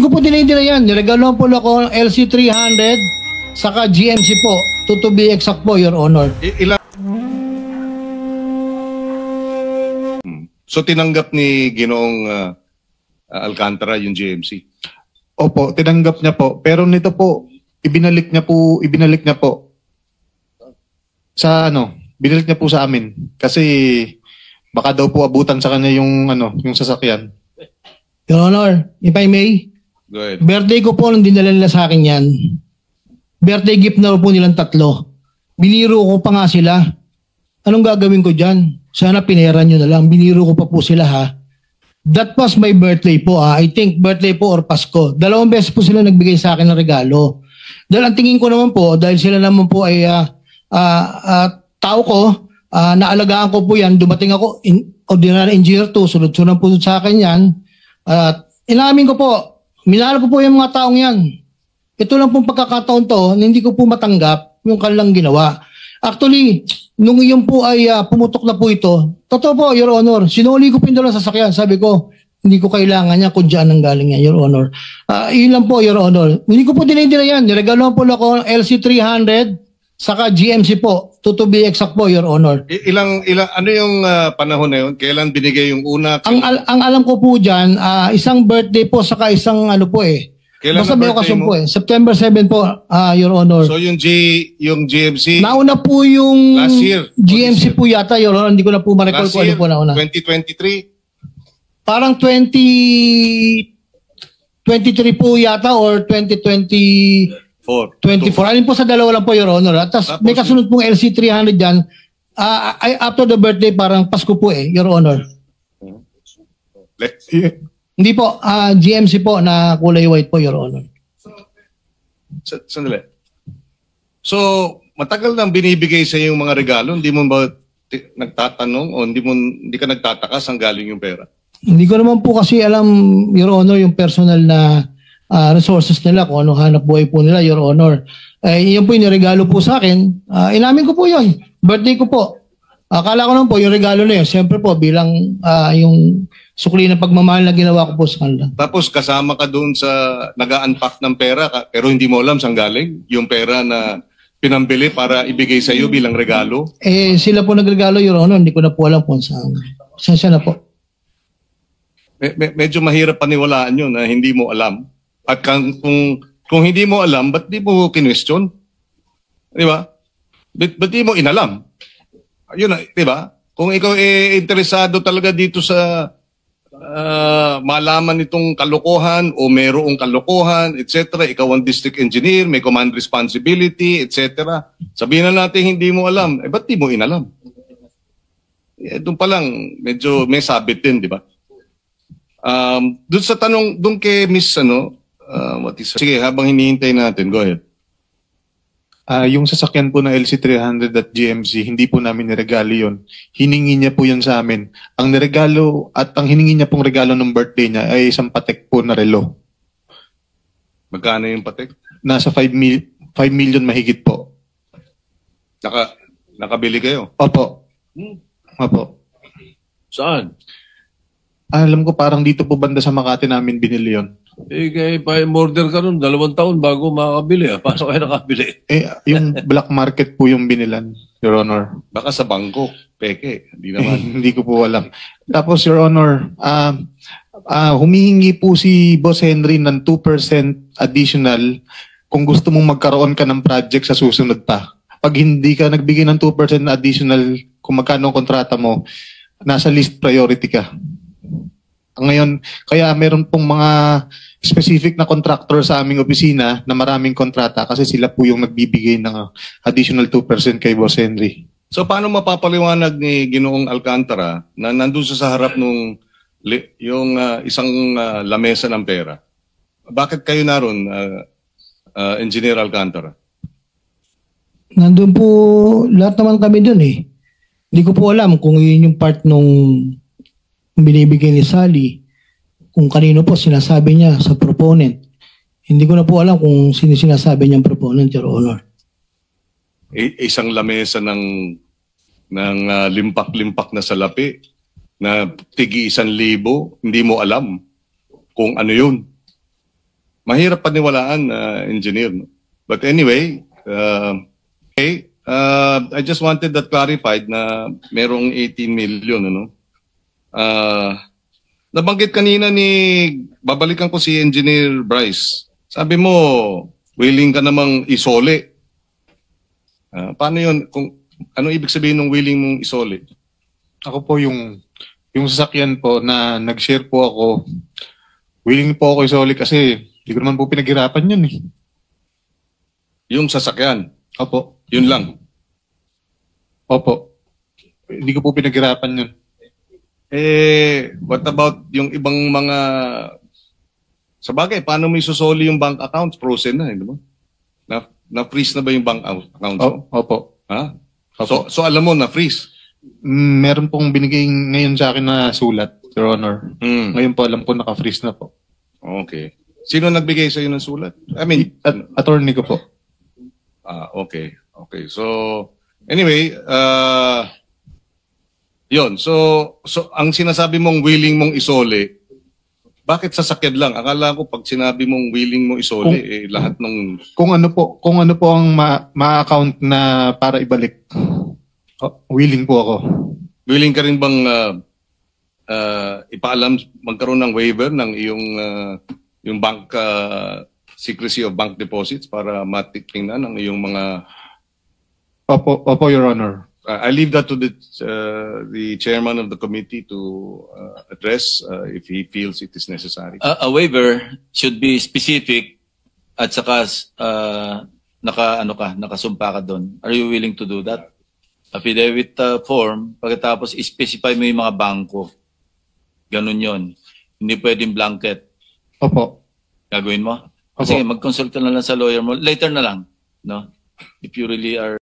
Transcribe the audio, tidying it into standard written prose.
ko po dinidira yan. Niregaloan po ako ng LC300 saka GMC po. To be exact po, Your Honor. So tinanggap ni Ginoong Alcantara yung GMC? Opo, tinanggap niya po. Pero nito po, ibinalik niya po sa binalik niya po sa amin. Kasi baka daw po abutan sa kanya yung yung sasakyan. Your Honor, if I may, Go ahead. birthday ko po nung dinala nila sa akin yan. Birthday gift na po nilang 3. Biniro ko pa nga sila. Anong gagawin ko dyan? Sana pinera nyo na lang. Biniro ko pa po sila ha. That was my birthday po ha. I think birthday po or Pasko. 2 beses po sila nagbigay sa akin ng regalo. Dahil ang tingin ko naman po, dahil sila naman po ay tao ko, naalagaan ko po yan. Dumating ako, ordinary engineer to, sunod-sunod po sa akin yan. Inamin ko po, minahal ko po yung mga taong yan. Ito lang pong pagkakataon to, hindi ko po matanggap yung kanilang ginawa. Actually, nung yun po ay pumutok na po ito, totoo po, Your Honor, sinuli ko po yung dalawang sasakyan. Sabi ko, hindi ko kailangan niya kung dyan ang galing yan, Your Honor. Yun lang po, Your Honor. Hindi ko po dinidira yan. Niregaloan po ako ng LC300 saka GMC po. To be exact po, Your Honor. Ano yung panahon na yun? Kailan binigay yung una? Ang alam ko po dyan, isang birthday po saka isang Kailan basta ang may birthday okasyon mo? po September 7 po, Your Honor. So yung GMC? Nauna po yung Last year. GMC po yata, Your Honor. Hindi ko na po ma-recall kung ano po nauna. 2023? Parang 2023 po yata or 2024. Alin po sa dalawa lang po, Your Honor. At may kasunod pong LC300 dyan. After the birthday, parang Pasko po Your Honor. Hindi po, GMC po na kulay white po, Your Honor. Sandali. So, matagal nang binibigay sa yung mga regalo, hindi mo ba nagtatanong o hindi ka nagtataka saan galing yung pera? Hindi ko naman po kasi alam, Your Honor, yung personal na resources nila, kung anong hanap buhay po nila, Your Honor. Yun po yung regalo po sa akin. Inamin ko po yun. Birthday ko po. Akala ko naman po yung regalo na yun. Siyempre po, bilang yung sukli na pagmamahal na ginawa ko po sa kanila. Tapos kasama ka doon sa nag-unpack ng pera pero hindi mo alam saan galing yung pera na pinambili para ibigay sa iyo bilang regalo? Sila po nagregalo, Your Honor. Hindi ko na po alam kung saan. Sensya na po. Medyo mahirap paniwalaan yun na hindi mo alam. At kung hindi mo alam, ba't di mo kinwestiyon? Di ba? Ba't di mo inalam? Yun, di ba? Kung ikaw interesado talaga dito sa malaman itong kalokohan o mayroong kalokohan, etc. Ikaw ang district engineer, may command responsibility, etc. Sabihin na natin hindi mo alam. Ba't di mo inalam? Doon pa lang, medyo may sabit din, di ba? Doon sa tanong, doon kay Miss sige, habang hinihintay natin, go ahead. Yung sasakyan po na LC300 at GMC, hindi po namin niregalo yun. Hiningi niya po yun sa amin. Ang niregalo at ang hiningi niya pong regalo ng birthday niya ay isang Patek po na relo. Magkano yung Patek? Nasa 5 million mahigit po. Nakabili kayo? Opo. Opo. Saan? Alam ko parang dito po banda sa Makati namin binili yun. Kaya pa-order ka nun, 2 taon bago makakabili. Paano kayo nakabili? Yung black market po yung binilan, Your Honor. Baka sa bangko, peke. Hindi naman. Hindi ko po alam. Tapos, Your Honor, humihingi po si Boss Henry ng 2% additional kung gusto mong magkaroon ka ng project sa susunod pa. Pag hindi ka nagbigay ng 2% na additional kung magkano ang kontrata mo, nasa list priority ka. Ngayon, kaya meron pong mga specific na contractor sa aming opisina na maraming kontrata kasi sila po yung nagbibigay ng additional 2% kay Boss Henry. So paano mapapaliwanag ni Ginoong Alcantara na nandun sa harap nung yung isang lamesa ng pera? Bakit kayo naroon, Engineer Alcantara? Nandun po, lahat naman kami dun Hindi ko po alam kung yun yung part nung binibigay ni Sally, kung kanino po sinasabi niya sa proponent. Hindi ko na po alam kung sino sinasabi niyang proponent, Your Honor. Isang lamesa ng limpak-limpak na salapi na tigi 1,000, hindi mo alam kung ano yun. mahirap paniwalaan, engineer. No? But anyway, okay, I just wanted that clarified na merong 18 million, ano? Nabanggit kanina babalikan ko si Engineer Bryce. Sabi mo, willing ka namang isole. Paano yun? Anong ibig sabihin ng willing mong isole? Ako po yung sasakyan po na nag-share po ako, willing po ako isoli kasi hindi ko naman po pinaghirapan yun eh. Yung sasakyan, Opo. yun lang. Opo. Hindi ko po pinaghirapan yun. What about yung ibang mga... Sa bagay, paano mo isusoli yung bank accounts? Frozen na, di ba? Na-freeze na ba yung bank accounts mo? Opo. Ha? Opo. So alam mo, na-freeze. Meron pong binigay ngayon sa akin na sulat, Your Honor. Hmm. Ngayon po alam po naka-freeze na po. Okay. Sino nagbigay sa'yo ng sulat? I mean, Attorney ko po. okay. Okay. So, anyway, yun. So ang sinasabi mong willing mong isole, bakit sasakyan lang? Akala ko pag sinabi mong willing mong isole, lahat ng... Kung ano po ang ma-account na para ibalik. Willing po ako. Willing ka rin bang ipaalam, magkaroon ng waiver ng yung bank secrecy of bank deposits para matingnan ang iyong mga... Opo, Your Honor. I leave that to the chairman of the committee to address if he feels it is necessary. A waiver should be specific at saka nakasumpa ka doon. Are you willing to do that? Affidavit form, pagkatapos specify mo yung mga bangko. Ganun yon. Hindi pwedeng blanket. Opo. Gagawin mo? Opo. Sige, mag-consult ka na lang sa lawyer mo. Later na lang. No? If you really are